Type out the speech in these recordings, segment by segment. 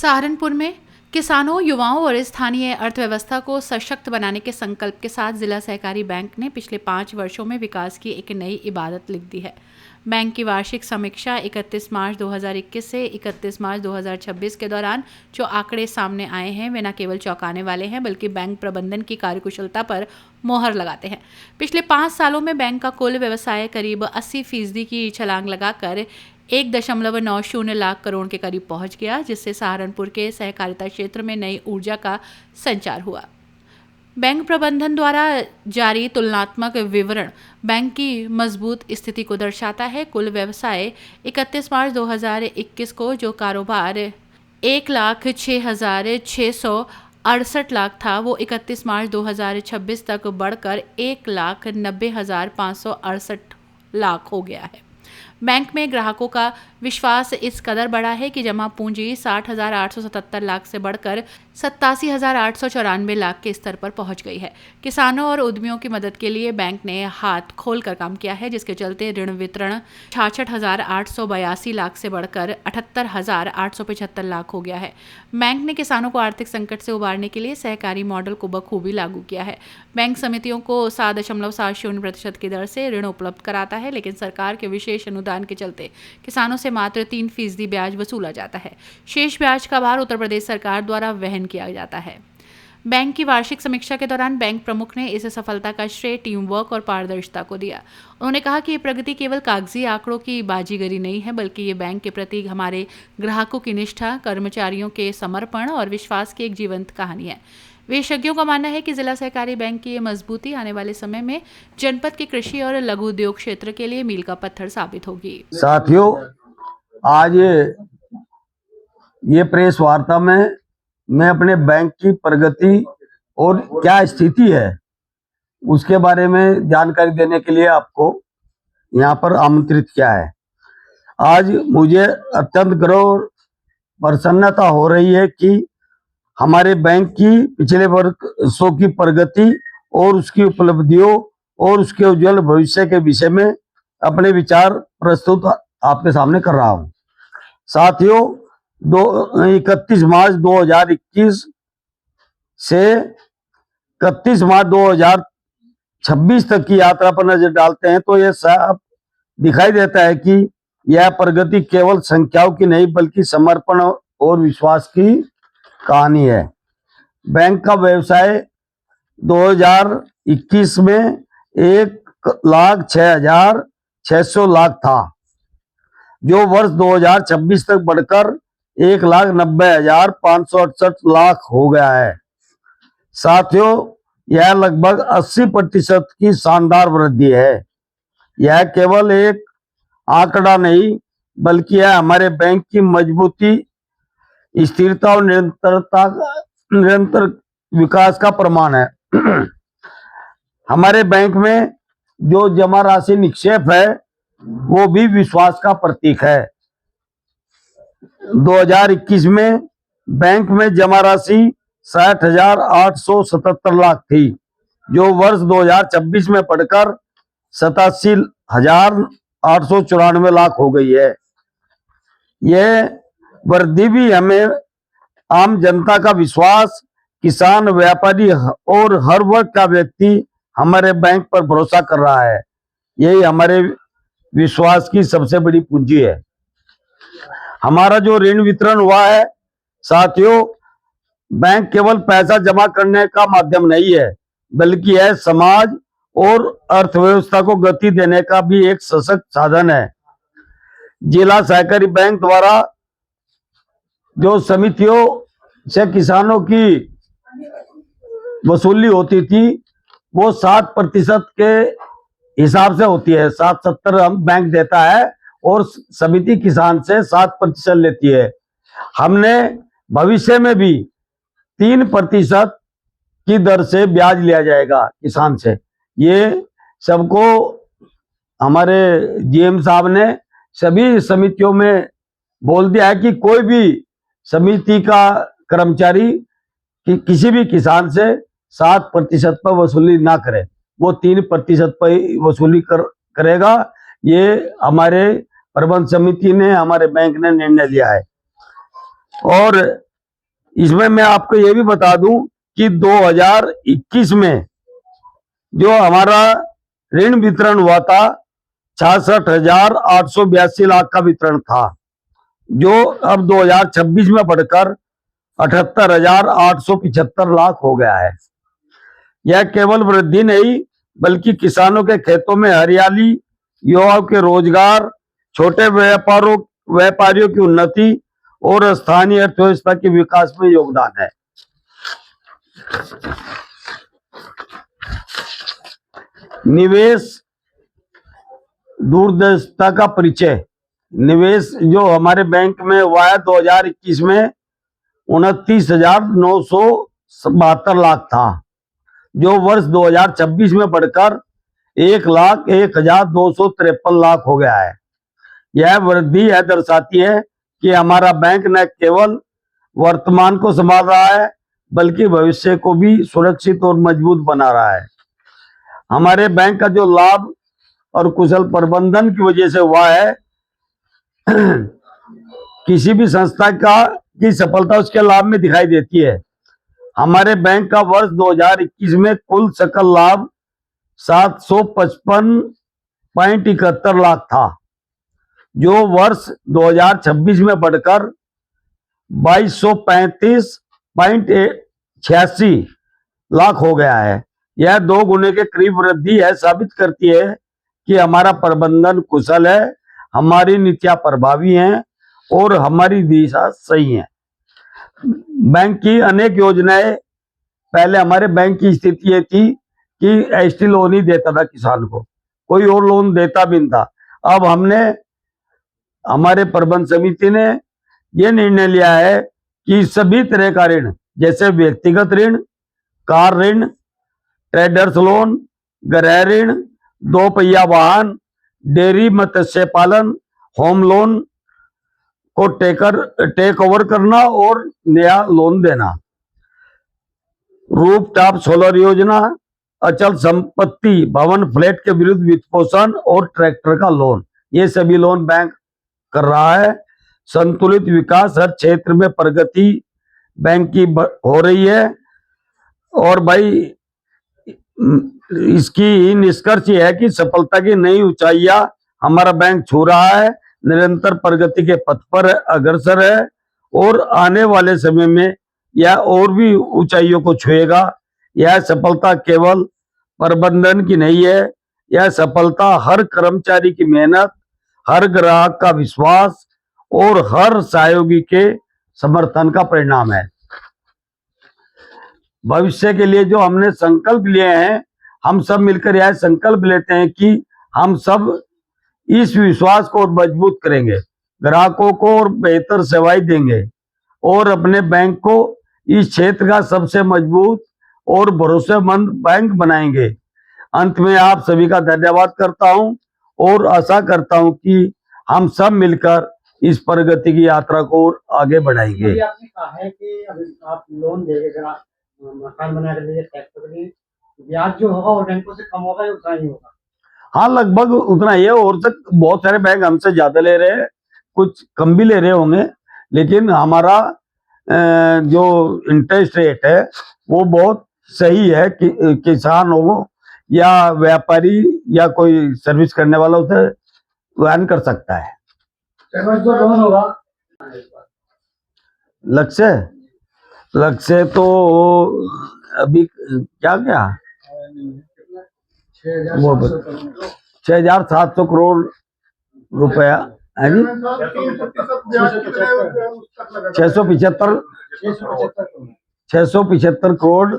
सहारनपुर में किसानों, युवाओं और स्थानीय अर्थव्यवस्था को सशक्त बनाने के संकल्प के साथ जिला सहकारी बैंक ने पिछले 5 वर्षों में विकास की एक नई इबारत लिख दी है। बैंक की वार्षिक समीक्षा 31 मार्च 2021 से 31 मार्च 2026 के दौरान जो आंकड़े सामने आए हैं वे न केवल चौंकाने वाले हैं बल्कि बैंक प्रबंधन की कार्यकुशलता पर मोहर लगाते हैं। पिछले 5 सालों में बैंक का कुल व्यवसाय करीब 80% की छलांग लगाकर 1.90 लाख करोड़ के करीब पहुंच गया, जिससे सहारनपुर के सहकारिता क्षेत्र में नई ऊर्जा का संचार हुआ। बैंक प्रबंधन द्वारा जारी तुलनात्मक विवरण बैंक की मजबूत स्थिति को दर्शाता है। कुल व्यवसाय 31 मार्च 2021 को जो कारोबार 1,06,668 लाख था वो 31 मार्च 2026 तक बढ़कर 1,90,568 लाख हो गया है। बैंक में ग्राहकों का विश्वास इस कदर बढ़ा है कि जमा पूंजी 60,877 लाख से बढ़कर 87,894 लाख के स्तर पर पहुंच गई है। किसानों और उद्यमियों की मदद के लिए बैंक ने हाथ खोलकर काम किया है, जिसके चलते ऋण वितरण 66,882 लाख से बढ़कर 78,875 लाख हो गया है। बैंक ने किसानों को आर्थिक संकट से उबारने के लिए सहकारी मॉडल को बखूबी लागू किया है। बैंक समितियों को 7.70% की दर से ऋण उपलब्ध कराता है, लेकिन सरकार के विशेष अनुदान के चलते किसानों से मात्र 3% ब्याज वसूला जाता है। शेष ब्याज का भार उत्तर प्रदेश सरकार द्वारा वहन किया जाता है। बैंक की वार्षिक समीक्षा के दौरान बैंक प्रमुख ने इस सफलता का श्रेय टीम वर्क और पारदर्शिता को दिया। उन्होंने कहा कि ये प्रगति केवल कागजी आंकड़ों की बाजीगरी नहीं है, बल्कि ये बैंक के प्रति हमारे ग्राहकों की निष्ठा, कर्मचारियों के समर्पण और विश्वास की एक जीवंत कहानी है। विशेषज्ञों का मानना है कि जिला सहकारी बैंक की ये मजबूती आने वाले समय में जनपद के कृषि और लघु उद्योग क्षेत्र के लिए मील का पत्थर साबित होगी। साथियों, आज ये प्रेस वार्ता में मैं अपने बैंक की प्रगति और क्या स्थिति है उसके बारे में जानकारी देने के लिए आपको यहाँ पर आमंत्रित किया है। आज मुझे अत्यंत गर्व और प्रसन्नता हो रही है कि हमारे बैंक की पिछले वर्षों की प्रगति और उसकी उपलब्धियों और उसके उज्जवल भविष्य के विषय में अपने विचार प्रस्तुत आपके सामने कर रहा हूं। साथियों, 31 मार्च 2021 से 31 मार्च 2026 तक की यात्रा पर नजर डालते हैं तो यह साफ दिखाई देता है कि यह प्रगति केवल संख्याओं की नहीं बल्कि समर्पण और विश्वास की कहानी है। बैंक का व्यवसाय 2021 में 1,06,600 लाख था, जो वर्ष 2026 तक बढ़कर 1,90,568 लाख हो गया है। साथियों, यह लगभग 80% की शानदार वृद्धि है। यह केवल एक आंकड़ा नहीं बल्कि यह हमारे बैंक की मजबूती, स्थिरता और निरंतर विकास का प्रमाण है। हमारे बैंक में जो जमा राशि निक्षेप है वो भी विश्वास का प्रतीक है। 2021 में बैंक में जमा राशि 60,877 लाख थी, जो वर्ष 2026 में बढ़कर 87,894 लाख हो गई है। यह वृद्धि भी हमें आम जनता का विश्वास, किसान, व्यापारी और हर वर्ग का व्यक्ति हमारे बैंक पर भरोसा कर रहा है। यही हमारे विश्वास की सबसे बड़ी पूंजी है। हमारा जो ऋण वितरण हुआ है, साथियों, बैंक केवल पैसा जमा करने का माध्यम नहीं है बल्कि यह समाज और अर्थव्यवस्था को गति देने का भी एक सशक्त साधन है। जिला सहकारी बैंक द्वारा जो समितियों से किसानों की वसूली होती थी वो 7% के हिसाब से होती है। 7.70 हम बैंक देता है और समिति किसान से 7% लेती है। हमने भविष्य में भी 3% की दर से ब्याज लिया जाएगा किसान से। ये सबको हमारे जीएम साहब ने सभी समितियों में बोल दिया है कि कोई भी समिति का कर्मचारी किसी भी किसान से 7% पर वसूली ना करे, वो 3% पर वसूली करेगा। ये हमारे प्रबंध समिति ने, हमारे बैंक ने निर्णय लिया है। और इसमें मैं आपको ये भी बता दूं कि 2021 में जो हमारा ऋण वितरण हुआ था 66,882 लाख का वितरण था, जो अब 2026 में बढ़कर 78,875 लाख हो गया है। यह केवल वृद्धि नहीं बल्कि किसानों के खेतों में हरियाली, युवाओं के रोजगार, छोटे व्यापारियों की उन्नति और स्थानीय अर्थव्यवस्था के विकास में योगदान है। निवेश दूरदर्शिता का परिचय। निवेश जो हमारे बैंक में हुआ है 2021 में 29,972 लाख था, जो वर्ष 2026 में बढ़कर 1,01,253 लाख हो गया है। यह वृद्धि यह दर्शाती है कि हमारा बैंक न केवल वर्तमान को संभाल रहा है बल्कि भविष्य को भी सुरक्षित और मजबूत बना रहा है। हमारे बैंक का जो लाभ और कुशल प्रबंधन की वजह से हुआ है, किसी भी संस्था की सफलता उसके लाभ में दिखाई देती है। हमारे बैंक का वर्ष 2021 में कुल सकल लाभ 755.71 लाख था, जो वर्ष 2026 में बढ़कर 2235.86 लाख हो गया है। यह 2 गुने के करीब वृद्धि है, साबित करती है कि हमारा प्रबंधन कुशल है, हमारी नीतियां प्रभावी हैं और हमारी दिशा सही है। बैंक की अनेक योजनाएं, पहले हमारे बैंक की स्थिति ये थी कि एसटी लोन ही देता था किसान को, कोई और लोन देता भी नहीं था। अब हमारे प्रबंध समिति ने यह निर्णय लिया है कि सभी तरह का ऋण, जैसे व्यक्तिगत ऋण, कार ऋण, ट्रेडर्स लोन, गृह ऋण, 2 पहिया वाहन, डेयरी मत्स्य पालन, होम लोन को टेक ओवर करना और नया लोन देना, रूफटॉप सोलर योजना, अचल संपत्ति भवन फ्लैट के विरुद्ध वित्त पोषण और ट्रैक्टर का लोन, ये सभी लोन बैंक कर रहा है। संतुलित विकास, हर क्षेत्र में प्रगति बैंक की हो रही है। और भाई इसकी निष्कर्ष यह है कि सफलता की नई ऊंचाइयां हमारा बैंक छू रहा है, निरंतर प्रगति के पथ पर अग्रसर है और आने वाले समय में यह और भी ऊंचाइयों को छुएगा। यह सफलता केवल प्रबंधन की नहीं है, यह सफलता हर कर्मचारी की मेहनत, हर ग्राहक का विश्वास और हर सहयोगी के समर्थन का परिणाम है। भविष्य के लिए जो हमने संकल्प लिए हैं, हम सब मिलकर यह संकल्प लेते हैं कि हम सब इस विश्वास को मजबूत करेंगे, ग्राहकों को और बेहतर सेवाएं देंगे और अपने बैंक को इस क्षेत्र का सबसे मजबूत और भरोसेमंद बैंक बनाएंगे। अंत में आप सभी का धन्यवाद करता हूं और आशा करता हूं कि हम सब मिलकर इस प्रगति की यात्रा को आगे बढ़ाएंगे। आपने कहा है कि अभी आप लोन देंगे, मकान बनाने के लिए, ट्रैक्टर के लिए, ब्याज जो होगा वो बैंकों से कम होगा या उतना ही होगा? हाँ, लगभग उतना ही है। और तक बहुत सारे बैंक हमसे ज्यादा ले रहे हैं, कुछ कम भी ले रहे होंगे, लेकिन हमारा जो इंटरेस्ट रेट है वो बहुत सही है कि किसान हो या व्यापारी या कोई सर्विस करने वाला उसे वहन कर सकता है। जो लोन होगा लक्ष्य तो अभी क्या 6,700 करोड़ रुपया है जी, 675 करोड़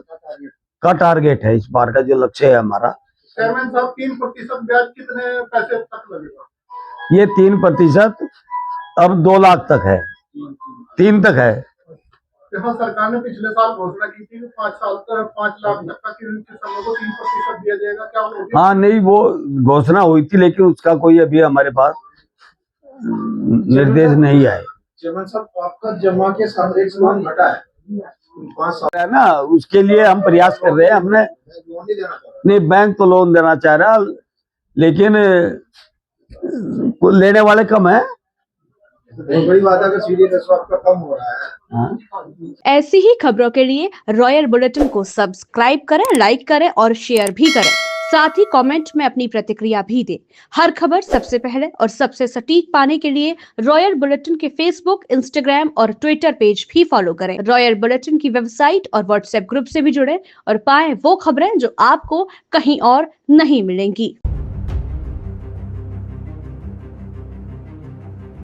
का टारगेट है इस बार का, जो लक्ष्य है हमारा। चेयरमैन साहब, 3% ब्याज कितने पैसे तक लगेगा? ये 3% अब 2 लाख तक है, 3 तक है। जैसा सरकार ने पिछले साल घोषणा की थी कि 5 साल तक 5 लाख तक का किसानों को 3% दिया जाएगा, क्या वो? हाँ, नहीं, वो घोषणा हुई थी लेकिन उसका कोई अभी हमारे पास निर्देश नहीं आए। चेयरमैन साहब, आपका जमा के साथ एक लोन घटा है 5 साल है ना, उसके लिए हम प्रयास कर रहे हैं। हमने लोन नहीं देना चाह नहीं, बैंक तो लोन देना चाह रहा, लेकिन लेने वाले कम है। बहुत बड़ी बात है अगर सीरियसनेस आपका कम हो रहा है। हाँ? ऐसी ही खबरों के लिए रॉयल बुलेटिन को सब्सक्राइब करें, लाइक करें और शेयर भी करें। साथ ही कमेंट में अपनी प्रतिक्रिया भी दें। हर खबर सबसे पहले और सबसे सटीक पाने के लिए रॉयल बुलेटिन के फेसबुक, इंस्टाग्राम और ट्विटर पेज भी फॉलो करें। रॉयल बुलेटिन की वेबसाइट और व्हाट्सएप ग्रुप से भी जुड़ें और पाएं वो खबरें जो आपको कहीं और नहीं मिलेंगी।